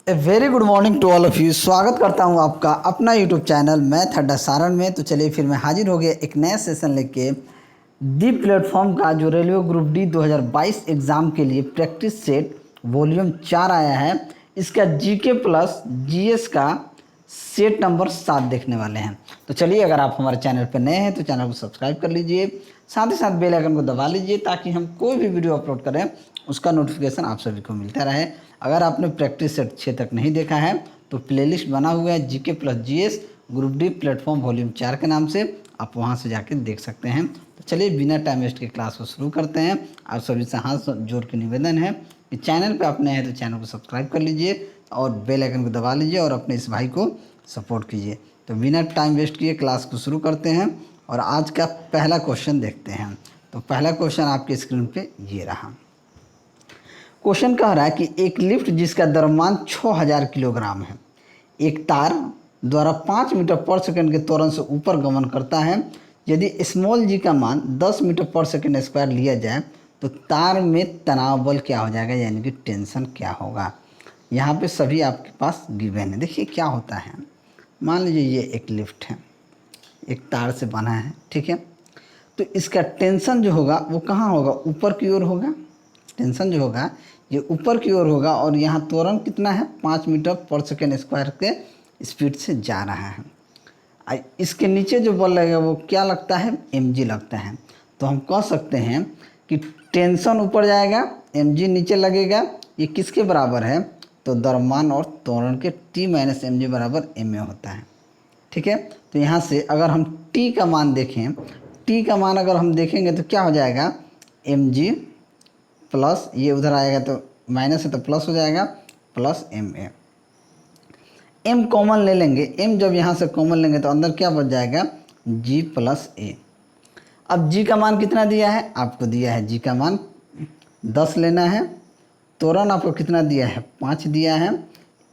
A very good morning to all of you. स्वागत करता हूं आपका अपना यूट्यूब चैनल मैथ अड्डा सारण में। तो चलिए फिर मैं हाजिर हो गया एक नया सेशन लेके दी प्लेटफॉर्म का जो रेलवे ग्रुप डी 2022 एग्ज़ाम के लिए प्रैक्टिस सेट वॉल्यूम 4 आया है। इसका जीके प्लस जीएस का सेट नंबर 7 देखने वाले हैं। तो चलिए, अगर आप हमारे चैनल पर नए हैं तो चैनल को सब्सक्राइब कर लीजिए, साथ ही साथ बेल आइकन को दबा लीजिए ताकि हम कोई भी वीडियो अपलोड करें उसका नोटिफिकेशन आप सभी को मिलता रहे। अगर आपने प्रैक्टिस सेट 6 तक नहीं देखा है तो प्लेलिस्ट बना हुआ है GK plus GS group D platform volume 4 के नाम से, आप वहां से जाके देख सकते हैं। तो चलिए बिना टाइम वेस्ट के क्लास को शुरू करते हैं। आप सभी से हाथ जोड़ के निवेदन है कि चैनल पे आप नए हैं तो चैनल को सब्सक्राइब कर लीजिए और बेल आइकन को दबा लीजिए और अपने इस भाई को सपोर्ट कीजिए। तो बिना टाइम वेस्ट किए क्लास को शुरू करते हैं और आज का पहला क्वेश्चन देखते हैं। तो पहला क्वेश्चन आपकी स्क्रीन पे ये रहा। क्वेश्चन कह रहा है कि एक लिफ्ट जिसका द्रव्यमान 6000 किलोग्राम है, एक तार द्वारा 5 मीटर पर सेकंड के त्वरण से ऊपर गमन करता है। यदि स्मॉल जी का मान 10 मीटर पर सेकंड स्क्वायर लिया जाए तो तार में तनाव बल क्या हो जाएगा, यानी कि टेंशन क्या होगा। यहाँ पे सभी आपके पास गिवन है। देखिए क्या होता है, मान लीजिए ये एक लिफ्ट है, एक तार से बना है, ठीक है। तो इसका टेंशन जो होगा वो कहाँ होगा, ऊपर की ओर होगा। टेंशन जो होगा ये ऊपर की ओर होगा और यहाँ त्वरण कितना है, 5 मीटर पर सेकेंड स्क्वायर के स्पीड से जा रहा है। इसके नीचे जो बल लगेगा वो क्या लगता है, mg लगता है। तो हम कह सकते हैं कि टेंशन ऊपर जाएगा, mg नीचे लगेगा। ये किसके बराबर है, तो द्रव्यमान और त्वरण के t माइनस mg बराबर ma होता है, ठीक है। तो यहाँ से अगर हम t का मान देखें, t का मान अगर हम देखेंगे तो क्या हो जाएगा, mg प्लस ये उधर आएगा तो माइनस है तो प्लस हो जाएगा, प्लस ma। m कॉमन ले लेंगे, m जब यहाँ से कॉमन लेंगे तो अंदर क्या बच जाएगा, g प्लस a। अब g का मान कितना दिया है, आपको दिया है g का मान 10 लेना है। त्वरण आपको कितना दिया है, 5 दिया है।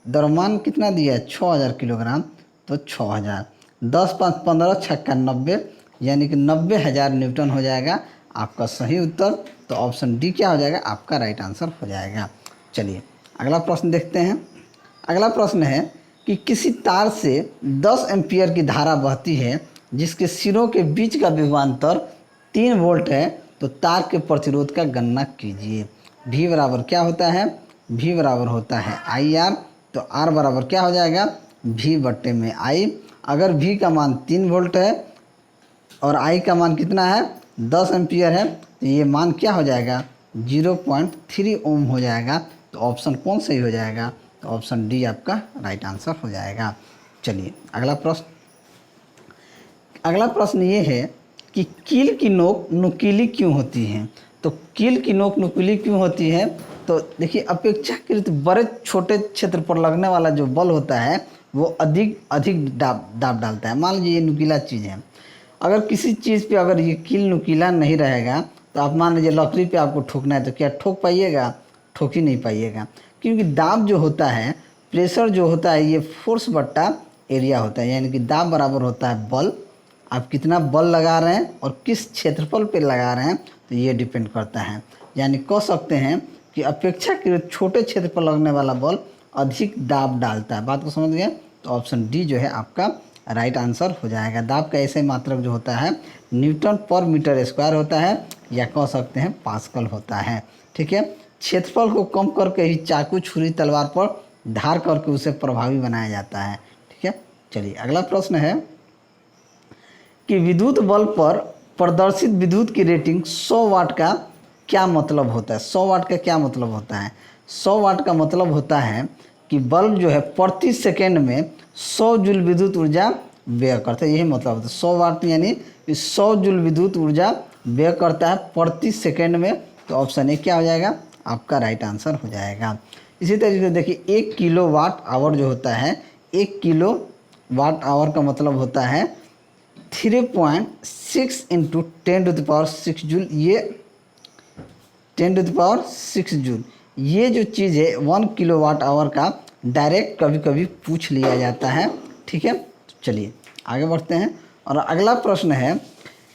द्रव्यमान कितना दिया है, 6000 किलोग्राम, तो 6000, 10 5 15 छक्का 90, यानी कि 90,000 न्यूटन हो जाएगा आपका सही उत्तर। तो ऑप्शन डी क्या हो जाएगा, आपका राइट आंसर हो जाएगा। चलिए अगला प्रश्न देखते हैं। अगला प्रश्न है कि किसी तार से 10 एम्पियर की धारा बहती है जिसके सिरों के बीच का विभवांतर 3 वोल्ट है, तो तार के प्रतिरोध का गणना कीजिए। V बराबर क्या होता है, V बराबर होता है IR। तो R बराबर क्या हो जाएगा, V बट्टे में I। अगर V का मान 3 वोल्ट है और I का मान कितना है, 10 एम्पियर है, तो ये मान क्या हो जाएगा, 0.3 ओम हो जाएगा। तो ऑप्शन कौन सही हो जाएगा, तो ऑप्शन डी आपका राइट आंसर हो जाएगा। चलिए अगला प्रश्न। अगला प्रश्न ये है कि कील की नोक नुकीली क्यों होती है। तो कील की नोक नुकीली क्यों होती है, तो देखिए अपेक्षाकृत बड़े छोटे क्षेत्र पर लगने वाला जो बल होता है वो अधिक दाब डालता है। मान लीजिए ये नुकीला चीज़ है, अगर किसी चीज़ पे अगर ये कील नुकीला नहीं रहेगा तो आप मान लीजिए लकड़ी पे आपको ठोकना है तो क्या ठोक पाइएगा, ठोक ही नहीं पाइएगा। क्योंकि दाब जो होता है, प्रेशर जो होता है, ये फोर्स बट्टा एरिया होता है, यानी कि दाब बराबर होता है बल। आप कितना बल लगा रहे हैं और किस क्षेत्रफल पे लगा रहे हैं, तो ये डिपेंड करता है। यानी कह सकते हैं कि अपेक्षाकृत छोटे क्षेत्र पर लगने वाला बल अधिक दाब डालता है। बात को समझ गए, तो ऑप्शन डी जो है आपका राइट आंसर हो जाएगा। दाब का ऐसे मात्रक जो होता है न्यूटन पर मीटर स्क्वायर होता है, या कह सकते हैं पास्कल होता है, ठीक है। क्षेत्रफल को कम करके ही चाकू छुरी तलवार पर धार करके उसे प्रभावी बनाया जाता है, ठीक है। चलिए अगला प्रश्न है कि विद्युत बल्ब पर प्रदर्शित विद्युत की रेटिंग 100 वाट का क्या मतलब होता है। 100 वाट का क्या मतलब होता है, 100 वाट का मतलब होता है कि बल्ब जो है प्रति सेकेंड में 100 जूल विद्युत ऊर्जा व्यय करता है, यही मतलब होता है। 100 वाट यानी 100 जूल विद्युत ऊर्जा व्यय करता है प्रति सेकेंड में। तो ऑप्शन ए क्या हो जाएगा, आपका राइट आंसर हो जाएगा। इसी तरीके से देखिए 1 किलो वाट आवर जो होता है, 1 किलो वाट आवर का मतलब होता है 3.6 इंटू 10⁶ जूल। ये 10⁶ जूल, ये जो चीज़ है 1 किलो वाट आवर का डायरेक्ट कभी कभी पूछ लिया जाता है, ठीक है। चलिए आगे बढ़ते हैं और अगला प्रश्न है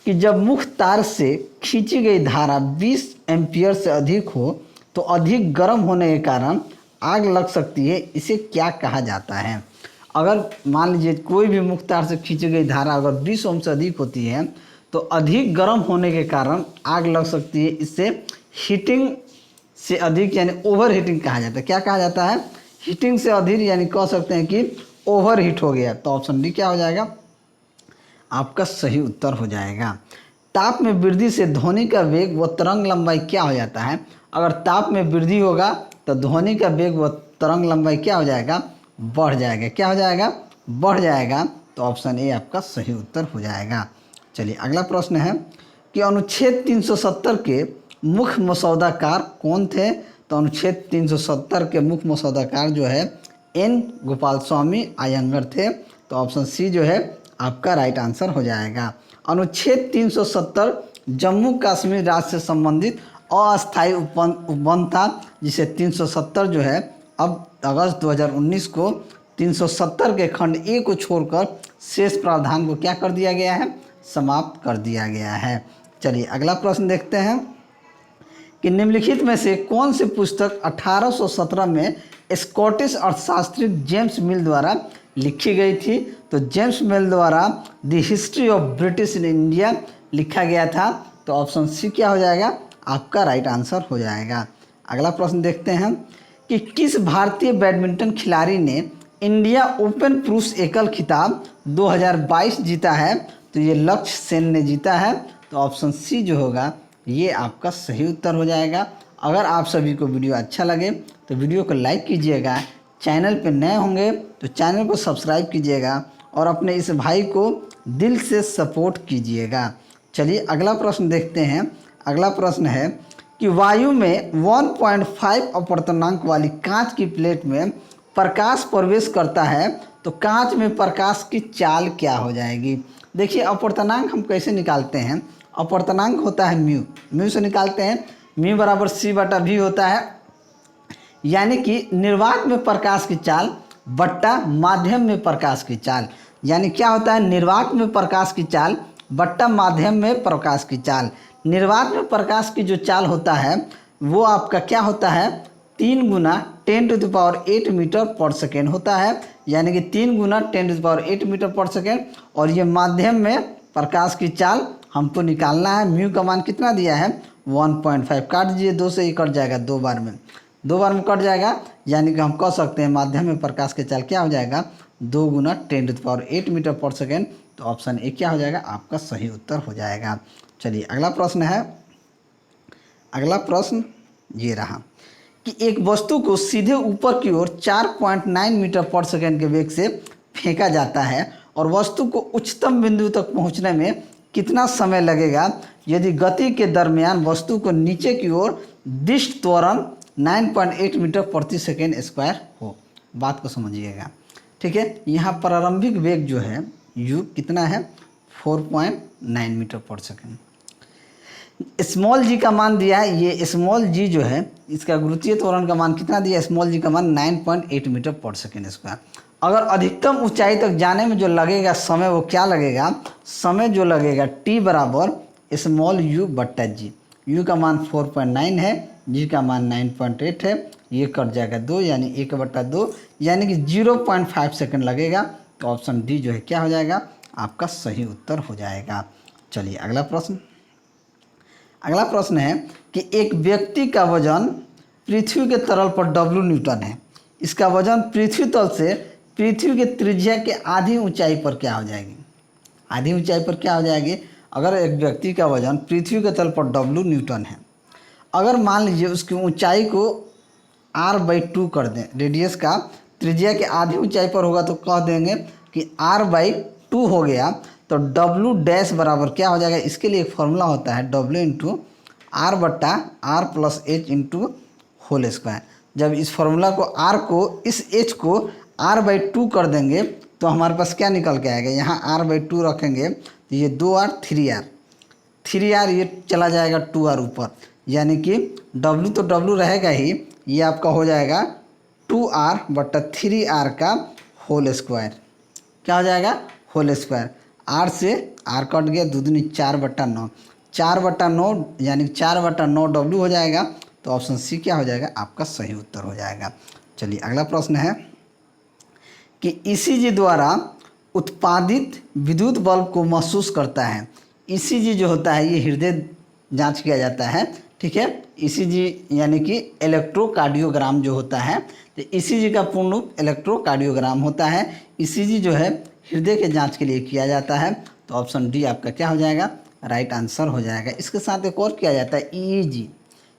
कि जब मुख्य तार से खींची गई धारा 20 एम्पियर से अधिक हो तो अधिक गर्म होने के कारण आग लग सकती है, इसे क्या कहा जाता है? अगर मान लीजिए कोई भी मुख्य तार से खींची गई धारा अगर 20 ओम से अधिक होती है तो अधिक गर्म होने के कारण आग लग सकती है। इससे हीटिंग से अधिक यानी ओवर हीटिंग कहा जाता है। क्या कहा जाता है? हीटिंग से अधिक यानी कह सकते हैं कि ओवर हीट हो गया। तो ऑप्शन डी क्या हो जाएगा? आपका सही उत्तर हो जाएगा। ताप में वृद्धि से ध्वनि का वेग व तरंग लंबाई क्या हो जाता है? अगर ताप में वृद्धि होगा तो ध्वनि का वेग व तरंग लंबाई क्या हो जाएगा? बढ़ जाएगा। क्या हो जाएगा? बढ़ जाएगा। तो ऑप्शन ए आपका सही उत्तर हो जाएगा। चलिए अगला प्रश्न है कि अनुच्छेद 370 के मुख्य मसौदाकार कौन थे? तो अनुच्छेद 370 के मुख्य मसौदाकार जो है एन गोपाल स्वामी अयंगर थे। तो ऑप्शन सी जो है आपका राइट आंसर हो जाएगा। अनुच्छेद 370 जम्मू कश्मीर राज्य से संबंधित अस्थायी उपबंध था, जिसे 370 जो है अब अगस्त 2019 को 370 के खंड ए को छोड़कर शेष प्रावधान को क्या कर दिया गया है? समाप्त कर दिया गया है। चलिए अगला प्रश्न देखते हैं कि निम्नलिखित में से कौन सी पुस्तक 1817 में स्कॉटिश अर्थशास्त्री जेम्स मिल द्वारा लिखी गई थी? तो जेम्स मिल द्वारा the history of British in India लिखा गया था। तो ऑप्शन सी क्या हो जाएगा? आपका राइट आंसर हो जाएगा। अगला प्रश्न देखते हैं कि किस भारतीय बैडमिंटन खिलाड़ी ने इंडिया ओपन पुरुष एकल खिताब 2022 जीता है? तो ये लक्ष्य सेन ने जीता है। तो ऑप्शन सी जो होगा ये आपका सही उत्तर हो जाएगा। अगर आप सभी को वीडियो अच्छा लगे तो वीडियो को लाइक कीजिएगा, चैनल पर नए होंगे तो चैनल को सब्सक्राइब कीजिएगा और अपने इस भाई को दिल से सपोर्ट कीजिएगा। चलिए अगला प्रश्न देखते हैं। अगला प्रश्न है कि वायु में 1.5 अपवर्तनांक वाली कांच की प्लेट में प्रकाश प्रवेश करता है तो कांच में प्रकाश की चाल क्या हो जाएगी? देखिए अपवर्तनांक हम कैसे निकालते हैं? अपवर्तनांक होता है म्यू, म्यू से निकालते हैं। म्यू बराबर सी बटा वी होता है, यानी कि निर्वात में प्रकाश की चाल बट्टा माध्यम में प्रकाश की चाल। यानी क्या होता है? निर्वात में प्रकाश की चाल बट्टा माध्यम में प्रकाश की चाल। निर्वात में प्रकाश की जो चाल होता है वो आपका क्या होता है? 3 गुना 10⁸ मीटर पर सेकेंड होता है, यानी कि 3 गुना 10⁸ मीटर पर सेकेंड। और ये माध्यम में प्रकाश की चाल हमको निकालना है। म्यू का मान कितना दिया है? 1.5। काट दीजिए, 2 से ही कट जाएगा, 2 बार में कट जाएगा। यानी कि हम कह सकते हैं माध्यम में प्रकाश की चाल क्या हो जाएगा? 2 गुना 10⁸ मीटर पर सेकेंड। तो ऑप्शन ए क्या हो जाएगा? आपका सही उत्तर हो जाएगा। चलिए अगला प्रश्न है। अगला प्रश्न ये रहा कि एक वस्तु को सीधे ऊपर की ओर 4.9 मीटर पर सेकेंड के वेग से फेंका जाता है और वस्तु को उच्चतम बिंदु तक पहुंचने में कितना समय लगेगा यदि गति के दरमियान वस्तु को नीचे की ओर दिश त्वरण 9.8 मीटर प्रति सेकेंड स्क्वायर हो? बात को समझिएगा, ठीक है। यहाँ प्रारंभिक वेग जो है u कितना है? 4.9 मीटर पर सेकेंड। स्मॉल जी का मान दिया है, ये स्मॉल जी जो है इसका गुरुत्वीय त्वरण का मान कितना दिया? स्मॉल जी का मान 9.8 मीटर पर सेकेंड स्क्वायर। अगर अधिकतम ऊंचाई तक जाने में जो लगेगा समय वो क्या लगेगा? समय जो लगेगा t बराबर स्मॉल u बट्टा जी। u का मान 4.9 है, g का मान 9.8 है, ये कट जाएगा 2 यानी 1/2 यानी कि 0.5 सेकेंड लगेगा। तो ऑप्शन डी जो है क्या हो जाएगा? आपका सही उत्तर हो जाएगा। चलिए अगला प्रश्न। अगला प्रश्न है कि एक व्यक्ति का वजन पृथ्वी के तल पर W न्यूटन है। इसका वजन पृथ्वी तल से पृथ्वी के त्रिज्या के आधी ऊंचाई पर क्या हो जाएगी? आधी ऊंचाई पर क्या हो जाएगी? अगर एक व्यक्ति का वजन पृथ्वी के तल पर W न्यूटन है, अगर मान लीजिए उसकी ऊंचाई को r/2 कर दें, रेडियस का त्रिज्या के आधी ऊंचाई पर होगा तो कह देंगे कि r/2 हो गया, तो W डैश बराबर क्या हो जाएगा? इसके लिए एक फॉर्मूला होता है W इंटू R बट्टा R plus H into whole square. जब इस फार्मूला को R को इस H को r/2 कर देंगे तो हमारे पास क्या निकल के आएगा? यहाँ r/2 रखेंगे तो ये 2r 3r ये चला जाएगा 2r ऊपर, यानी कि W तो W रहेगा ही, ये आपका हो जाएगा 2r बट्टा 3r का होल स्क्वायर। क्या हो जाएगा? Whole square. r से r कट गया, 2 दूनी 4/9, 4/9 यानी 4/9 W हो जाएगा। तो ऑप्शन सी क्या हो जाएगा? आपका सही उत्तर हो जाएगा। चलिए अगला प्रश्न है कि ईसीजी द्वारा उत्पादित विद्युत बल्ब को महसूस करता है। ईसीजी जो होता है ये हृदय जांच किया जाता है, ठीक है। ईसीजी यानी कि इलेक्ट्रोकार्डियोग्राम जो होता है, तो ईसीजी का पूर्ण रूप इलेक्ट्रोकार्डियोग्राम होता है। ईसीजी जो है हृदय के जांच के लिए किया जाता है। तो ऑप्शन डी आपका क्या हो जाएगा, राइट आंसर हो जाएगा। इसके साथ एक और किया जाता है ईईजी,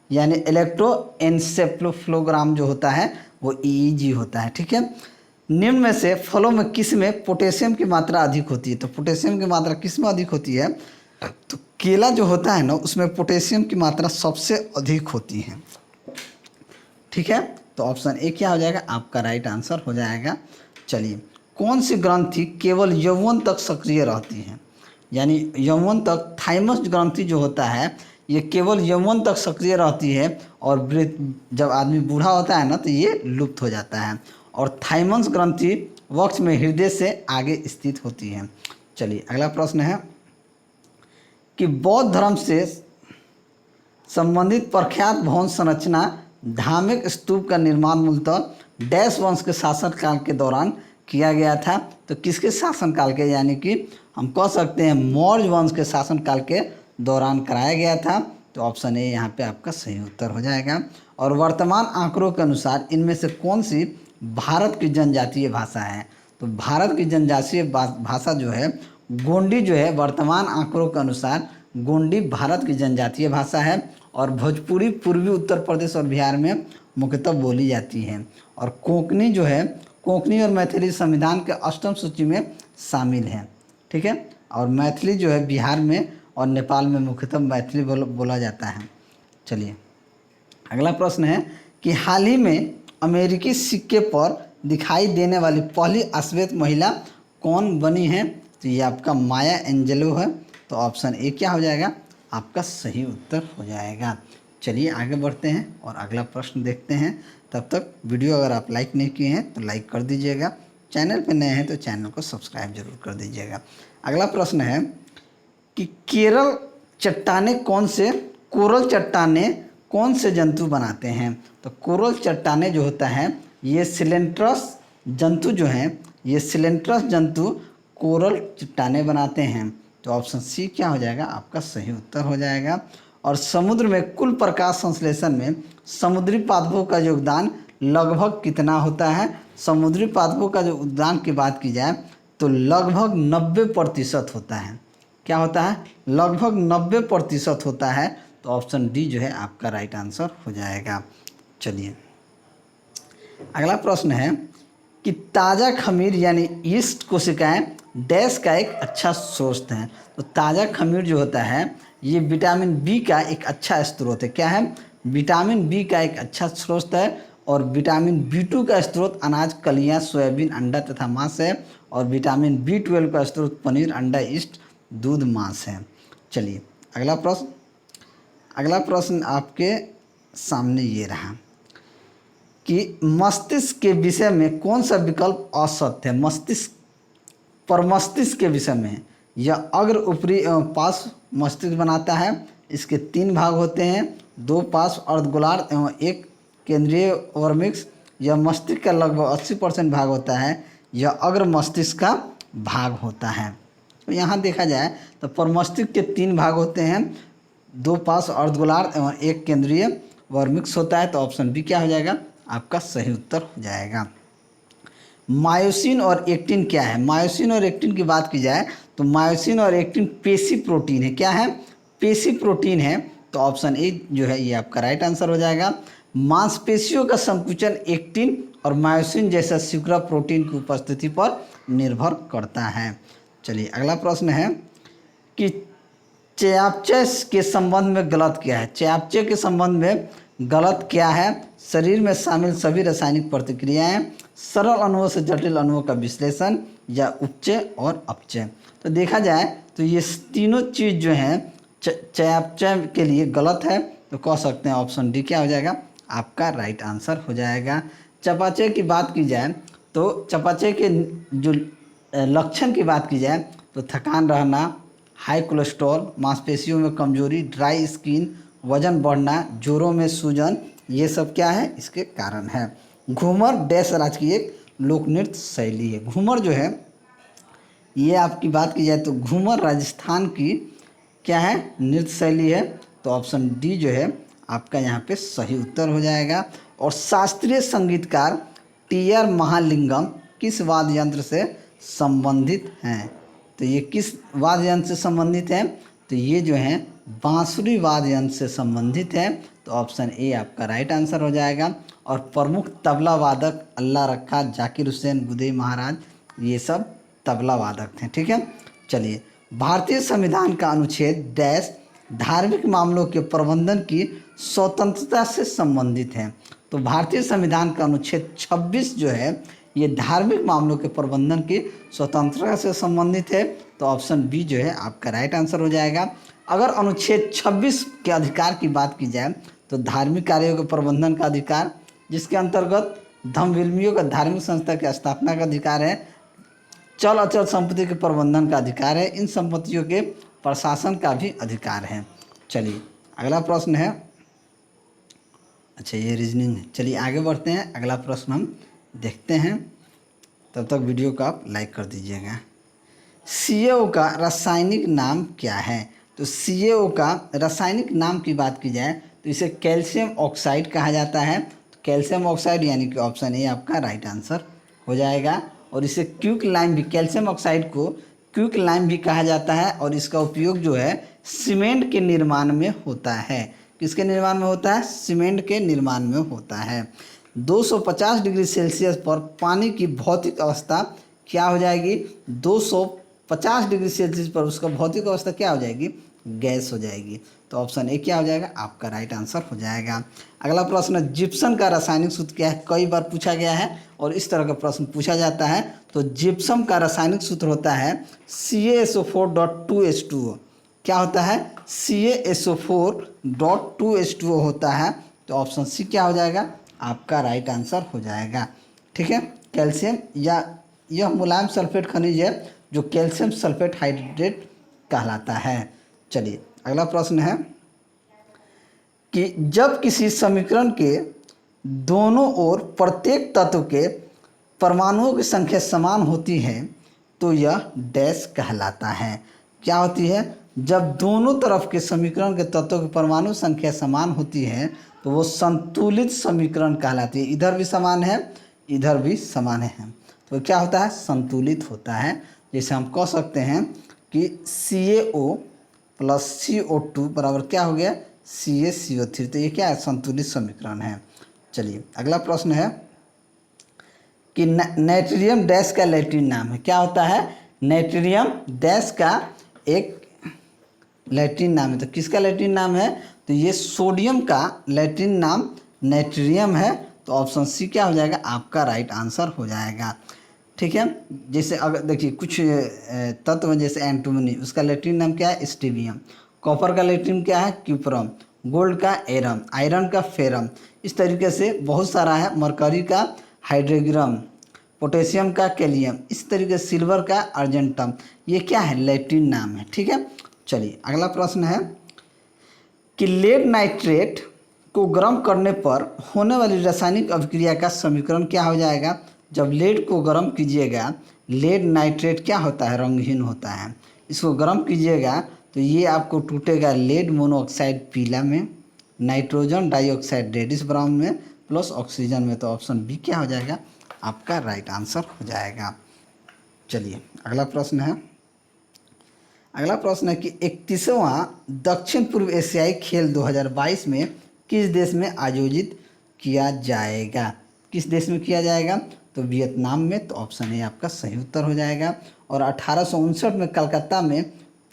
यानी इलेक्ट्रोएन्सेफेलोग्राम जो होता है वो ईईजी होता है, ठीक है। निम्न में से फलों में किस में पोटेशियम की मात्रा अधिक होती है? तो पोटेशियम की मात्रा किस में अधिक होती है? तो केला जो होता है ना उसमें पोटेशियम की मात्रा सबसे अधिक होती है, ठीक है। तो ऑप्शन ए क्या हो जाएगा, आपका राइट आंसर हो जाएगा। चलिए, कौन सी ग्रंथि केवल यौवन तक सक्रिय रहती है? यानी यौवन तक थाइमस ग्रंथि जो होता है ये केवल यौवन तक सक्रिय रहती है, और जब आदमी बूढ़ा होता है ना तो ये लुप्त हो जाता है। और थाइमस ग्रंथि वक्ष में हृदय से आगे स्थित होती है। चलिए अगला प्रश्न है कि बौद्ध धर्म से संबंधित प्रख्यात भवन संरचना धार्मिक स्तूप का निर्माण मूलतः डैश वंश के शासनकाल के दौरान किया गया था। तो किसके शासनकाल के, यानी कि हम कह सकते हैं मौर्य वंश के शासनकाल के दौरान कराया गया था। तो ऑप्शन ए यहाँ पे आपका सही उत्तर हो जाएगा। और वर्तमान आंकड़ों के अनुसार इनमें से कौन सी भारत की जनजातीय भाषा है? तो भारत की जनजातीय भाषा जो है गोंडी जो है, वर्तमान आंकड़ों के अनुसार गोंडी भारत की जनजातीय भाषा है। और भोजपुरी पूर्वी उत्तर प्रदेश और बिहार में मुख्यतः बोली जाती है। और कोंकणी जो है, कोंकणी और मैथिली संविधान के अष्टम सूची में शामिल है, ठीक है। और मैथिली जो है बिहार में और नेपाल में मुख्यतः मैथिली बोला जाता है। चलिए अगला प्रश्न है कि हाल ही में अमेरिकी सिक्के पर दिखाई देने वाली पहली अश्वेत महिला कौन बनी है? तो ये आपका माया एंजेलो है। तो ऑप्शन ए क्या हो जाएगा, आपका सही उत्तर हो जाएगा। चलिए आगे बढ़ते हैं और अगला प्रश्न देखते हैं। तब तक वीडियो अगर आप लाइक नहीं किए हैं तो लाइक कर दीजिएगा, चैनल पर नए हैं तो चैनल को सब्सक्राइब जरूर कर दीजिएगा। अगला प्रश्न है कि केरल चट्टानें कोरल चट्टानें कौन से जंतु बनाते हैं? तो कोरल चट्टानें जो होता है ये सिलेंट्रस जंतु जो हैं, ये सिलेंट्रस जंतु कोरल चट्टानें बनाते हैं। तो ऑप्शन सी क्या हो जाएगा, आपका सही उत्तर हो जाएगा। और समुद्र में कुल प्रकाश संश्लेषण में समुद्री पादपों का योगदान लगभग कितना होता है? समुद्री पादपों का जो योगदान की बात की जाए तो लगभग 90% होता है। क्या होता है? लगभग 90% होता है। तो ऑप्शन डी जो है आपका राइट आंसर हो जाएगा। चलिए अगला प्रश्न है कि ताज़ा खमीर यानी यीस्ट कोशिकाएं डैश का एक अच्छा सोर्स है। तो ताज़ा खमीर जो होता है ये विटामिन बी का एक अच्छा स्रोत है। क्या है? विटामिन बी का एक अच्छा स्रोत है। और विटामिन बी2 का स्रोत अनाज, कलियाँ, सोयाबीन, अंडा तथा मांस है। और विटामिन बी12 का स्रोत पनीर, अंडा, ईस्ट, दूध, मांस है। चलिए अगला प्रश्न आपके सामने ये रहा कि मस्तिष्क के विषय में कौन सा विकल्प असत्य है? मस्तिष्क के विषय में यह अग्र, ऊपरी एवं पार्श्व मस्तिष्क बनाता है। इसके 3 भाग होते हैं, 2 पार्श्व अर्धगोलार्ध एवं 1 केंद्रीय वर्मिक्स। यह मस्तिष्क का लगभग 80% भाग होता है। यह अग्र मस्तिष्क का भाग होता है। तो यहाँ देखा जाए तो प्रमस्तिष्क के 3 भाग होते हैं, 2 पार्श्व अर्धगोलार्ध एवं 1 केंद्रीय वर्मिक्स होता है। तो ऑप्शन बी क्या हो जाएगा, आपका सही उत्तर हो जाएगा। मायोसिन और एक्टिन क्या है? मायोसिन और एक्टिन की बात की जाए तो मायोसिन और एक्टिन पेशी प्रोटीन है। क्या है? पेशी प्रोटीन है। तो ऑप्शन ए जो है ये आपका राइट आंसर हो जाएगा। मांसपेशियों का संकुचन एक्टिन और मायोसिन जैसा सिकुड़ा प्रोटीन की उपस्थिति पर निर्भर करता है। चलिए अगला प्रश्न है कि चयापचय के संबंध में गलत क्या है? चयापचय के संबंध में गलत क्या है? शरीर में शामिल सभी रासायनिक प्रतिक्रियाएं, सरल अणुओं से जटिल अणुओं का विश्लेषण, या उपचय और अपचय। तो देखा जाए तो ये तीनों चीज़ जो हैं चयापचय के लिए गलत है। तो कह सकते हैं ऑप्शन डी क्या हो जाएगा, आपका राइट आंसर हो जाएगा। चयापचय की बात की जाए तो चयापचय के जो लक्षण की बात की जाए तो थकान रहना, हाई कोलेस्ट्रॉल, मांसपेशियों में कमजोरी, ड्राई स्किन, वजन बढ़ना, जोड़ों में सूजन, ये सब क्या है, इसके कारण है। घूमर डैश राज्य की एक लोक नृत्य शैली है। घूमर जो है ये आपकी बात की जाए तो घूमर राजस्थान की क्या है, नृत्य शैली है। तो ऑप्शन डी जो है आपका यहाँ पे सही उत्तर हो जाएगा। और शास्त्रीय संगीतकार टी आर महालिंगम किस वाद्य यंत्र से संबंधित हैं? तो ये किस वाद्य यंत्र से संबंधित हैं? तो ये जो हैं बांसुरी वाद्य यंत्र से संबंधित है। तो ऑप्शन ए आपका राइट आंसर हो जाएगा। और प्रमुख तबला वादक अल्लाह रखा, जाकिर हुसैन, गुदई महाराज, ये सब तबला वादक थे। ठीक है, चलिए। भारतीय संविधान का अनुच्छेद डैश धार्मिक मामलों के प्रबंधन की स्वतंत्रता से संबंधित है। तो भारतीय संविधान का अनुच्छेद 26 जो है ये धार्मिक मामलों के प्रबंधन की स्वतंत्रता से संबंधित है। तो ऑप्शन बी जो है आपका राइट आंसर हो जाएगा। अगर अनुच्छेद 26 के अधिकार की बात की जाए तो धार्मिक कार्यों के प्रबंधन का अधिकार, जिसके अंतर्गत धर्मविलंबियों का धार्मिक संस्था की स्थापना का अधिकार है, चल अचल संपत्ति के प्रबंधन का अधिकार है, इन संपत्तियों के प्रशासन का भी अधिकार है। चलिए अगला प्रश्न है, अच्छा ये रीजनिंग है। चलिए आगे बढ़ते हैं, अगला प्रश्न हम देखते हैं। तब तक वीडियो को आप लाइक कर दीजिएगा। CaO का रासायनिक नाम क्या है? तो CaO का रासायनिक नाम की बात की जाए तो इसे कैल्शियम ऑक्साइड कहा जाता है। तो कैल्शियम ऑक्साइड यानी कि ऑप्शन ए आपका राइट आंसर हो जाएगा। और इसे क्विक लाइम भी, कैल्शियम ऑक्साइड को क्विक लाइम भी कहा जाता है। और इसका उपयोग जो है सीमेंट के निर्माण में होता है। किसके निर्माण में होता है? सीमेंट के निर्माण में होता है। 250 डिग्री सेल्सियस पर पानी की भौतिक अवस्था क्या हो जाएगी? 250 डिग्री सेल्सियस पर उसका भौतिक अवस्था क्या हो जाएगी? गैस हो जाएगी। तो ऑप्शन ए क्या हो जाएगा? आपका राइट आंसर हो जाएगा। अगला प्रश्न, जिप्सम का रासायनिक सूत्र क्या है? कई बार पूछा गया है और इस तरह का प्रश्न पूछा जाता है। तो जिप्सम का रासायनिक सूत्र होता है CaSO4.2H2O। क्या होता है? CaSO4.2H2O होता है। तो ऑप्शन सी क्या हो जाएगा? आपका राइट आंसर हो जाएगा। ठीक है, कैल्शियम या यह मुलायम सल्फेट खनिज है जो कैल्शियम सल्फेट हाइड्रेट कहलाता है। चलिए अगला प्रश्न है कि जब किसी समीकरण के दोनों ओर प्रत्येक तत्व के परमाणुओं की संख्या समान होती है तो यह डैश कहलाता है। क्या होती है? जब दोनों तरफ के समीकरण के तत्वों की परमाणु संख्या समान होती है तो वो संतुलित समीकरण कहलाती है। इधर भी समान है, इधर भी समान है, तो क्या होता है? संतुलित होता है। जैसे हम कह सकते हैं कि CaO प्लस CO2 बराबर क्या हो गया? CaCO3। तो ये क्या है? संतुलित समीकरण है। चलिए अगला प्रश्न है कि नाइट्रियम डैश का लैटिन नाम है। क्या होता है? नाइट्रियम डैश का एक लैटिन नाम है। तो किसका लैटिन नाम है? तो ये सोडियम का लैटिन नाम नाइट्रियम है। तो ऑप्शन सी क्या हो जाएगा? आपका राइट आंसर हो जाएगा। ठीक है, जैसे अगर देखिए कुछ तत्व जैसे एंटीमनी, उसका लैटिन नाम क्या है? स्टीवियम। कॉपर का लैटिन क्या है? क्यूपरम। गोल्ड का एरम, आयरन का फेरम। इस तरीके से बहुत सारा है। मरकरी का हाइड्रोग्राम, पोटेशियम का कैलियम, इस तरीके से सिल्वर का अर्जेंटम। ये क्या है? लैटिन नाम है। ठीक है, चलिए अगला प्रश्न है कि लेड नाइट्रेट को गर्म करने पर होने वाली रासायनिक अभिक्रिया का समीकरण क्या हो जाएगा? जब लेड को गर्म कीजिएगा, लेड नाइट्रेट क्या होता है? रंगहीन होता है। इसको गर्म कीजिएगा तो ये आपको टूटेगा लेड मोनोऑक्साइड पीला में, नाइट्रोजन डाइऑक्साइड रेडिश ब्राउन में, प्लस ऑक्सीजन में। तो ऑप्शन बी क्या हो जाएगा? आपका राइट आंसर हो जाएगा। चलिए अगला प्रश्न है, अगला प्रश्न है कि 31वां दक्षिण पूर्व एशियाई खेल 2022 में किस देश में आयोजित किया जाएगा? किस देश में किया जाएगा? तो वियतनाम में। तो ऑप्शन ए आपका सही उत्तर हो जाएगा। और 1859 में कलकत्ता में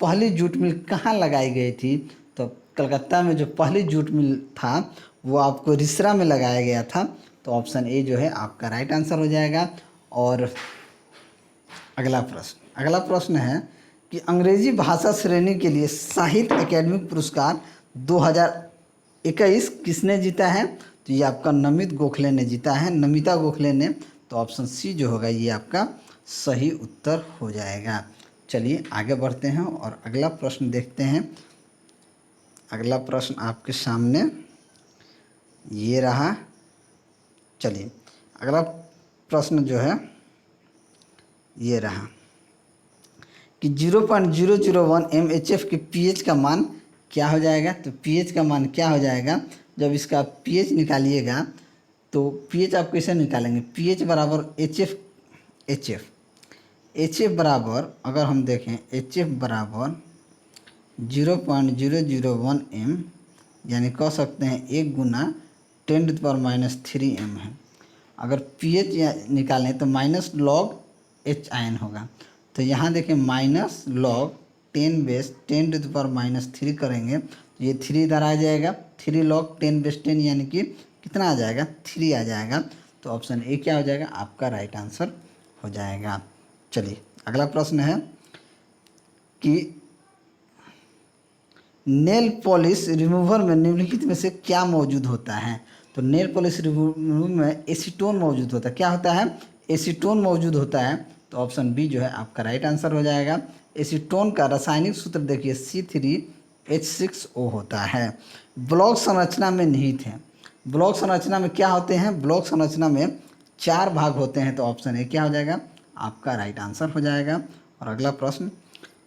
पहली जूट मिल कहाँ लगाई गई थी? तो कलकत्ता में जो पहली जूट मिल था वो आपको रिसरा में लगाया गया था। तो ऑप्शन ए जो है आपका राइट आंसर हो जाएगा। और अगला प्रश्न है कि अंग्रेजी भाषा श्रेणी के लिए साहित्य अकेडमी पुरस्कार 2021 किसने जीता है? तो ये आपका नमिता गोखले ने जीता है, नमिता गोखले ने। तो ऑप्शन सी जो होगा ये आपका सही उत्तर हो जाएगा। चलिए आगे बढ़ते हैं और अगला प्रश्न देखते हैं। अगला प्रश्न आपके सामने ये रहा। चलिए अगला प्रश्न जो है ये रहा कि 0.001 MHF के पीएच का मान क्या हो जाएगा। तो पीएच का मान क्या हो जाएगा, जब इसका पीएच निकालिएगा तो पीएच आप कैसे निकालेंगे, पीएच बराबर एच एफ बराबर, अगर हम देखें एच एफ बराबर 0.001 m, यानी कह सकते हैं 1 गुना 10⁻³ m है। अगर पीएच निकालें तो माइनस लॉग एच आयन होगा। तो यहाँ देखें माइनस लॉग 10⁻³ करेंगे तो ये 3 इधर आ जाएगा, 3 लॉग 10⁻10 यानी कि कितना आ जाएगा, 3 आ जाएगा। तो ऑप्शन ए क्या हो जाएगा, आपका राइट आंसर हो जाएगा। चलिए अगला प्रश्न है कि नेल पॉलिश रिमूवर में निम्नलिखित में से क्या मौजूद होता है। तो नेल पॉलिश रिमूवर में एसीटोन मौजूद होता है। क्या होता है, एसीटोन मौजूद होता है। तो ऑप्शन बी जो है आपका राइट आंसर हो जाएगा। एसीटोन का रासायनिक सूत्र देखिए C3H6O होता है। ब्लॉक संरचना में निहित है। ब्लॉक संरचना में क्या होते हैं, ब्लॉक संरचना में 4 भाग होते हैं। तो ऑप्शन ए क्या हो जाएगा, आपका राइट आंसर हो जाएगा। और अगला प्रश्न,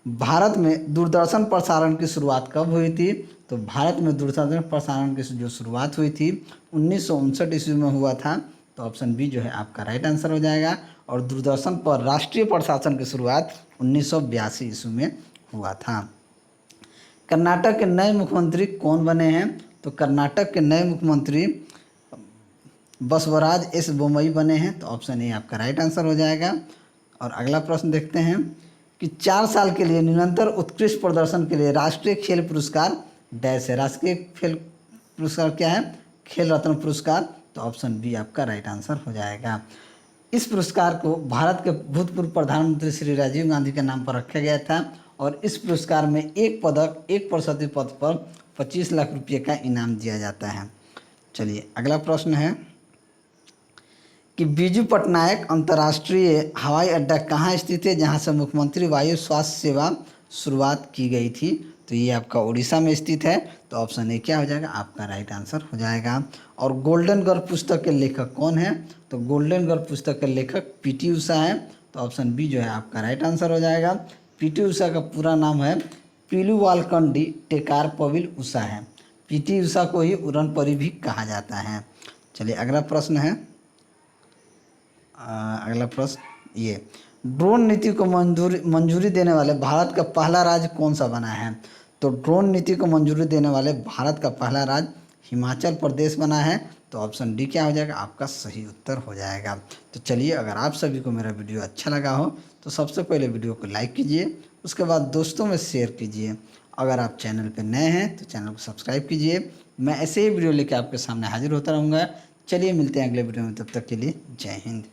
भारत में दूरदर्शन प्रसारण की शुरुआत कब हुई थी। तो भारत में दूरदर्शन प्रसारण की जो शुरुआत हुई थी 1959 ईस्वी में हुआ था। तो ऑप्शन बी जो है आपका राइट आंसर हो जाएगा। और दूरदर्शन पर राष्ट्रीय प्रशासन की शुरुआत 1982 ईस्वी में हुआ था। कर्नाटक के नए मुख्यमंत्री कौन बने हैं। तो कर्नाटक के नए मुख्यमंत्री बसवराज एस बोम्मई बने हैं। तो ऑप्शन ए आपका राइट आंसर हो जाएगा। और अगला प्रश्न देखते हैं कि 4 साल के लिए निरंतर उत्कृष्ट प्रदर्शन के लिए राष्ट्रीय खेल पुरस्कार डैश है। राष्ट्रीय खेल पुरस्कार क्या है, खेल रत्न पुरस्कार। तो ऑप्शन बी आपका राइट आंसर हो जाएगा। इस पुरस्कार को भारत के भूतपूर्व प्रधानमंत्री श्री राजीव गांधी के नाम पर रखा गया था। और इस पुरस्कार में एक पदक, एक प्रशस्ति पद पर 25 लाख रुपये का इनाम दिया जाता है। चलिए अगला प्रश्न है कि बीजू पटनायक अंतर्राष्ट्रीय हवाई अड्डा कहाँ स्थित है, जहाँ से मुख्यमंत्री वायु स्वास्थ्य सेवा शुरुआत की गई थी। तो ये आपका उड़ीसा में स्थित है। तो ऑप्शन ए क्या हो जाएगा, आपका राइट आंसर हो जाएगा। और गोल्डन गर्ल पुस्तक के लेखक कौन है। तो गोल्डन गर्ल पुस्तक के लेखक पीटी उषा है। तो ऑप्शन बी जो है आपका राइट आंसर हो जाएगा। पीटी उषा का पूरा नाम है पीलूवालकंडी टेकारपविल उषा है। पीटी उषा को ही उड़न परी भी कहा जाता है। चलिए अगला प्रश्न है, अगला प्रश्न ये, ड्रोन नीति को मंजूरी देने वाले भारत का पहला राज्य कौन सा बना है। तो ड्रोन नीति को मंजूरी देने वाले भारत का पहला राज्य हिमाचल प्रदेश बना है। तो ऑप्शन डी क्या हो जाएगा, आपका सही उत्तर हो जाएगा। तो चलिए, अगर आप सभी को मेरा वीडियो अच्छा लगा हो तो सबसे पहले वीडियो को लाइक कीजिए, उसके बाद दोस्तों में शेयर कीजिए। अगर आप चैनल पर नए हैं तो चैनल को सब्सक्राइब कीजिए। मैं ऐसे ही वीडियो लेकर आपके सामने हाजिर होता रहूँगा। चलिए मिलते हैं अगले वीडियो में, तब तक के लिए जय हिंद।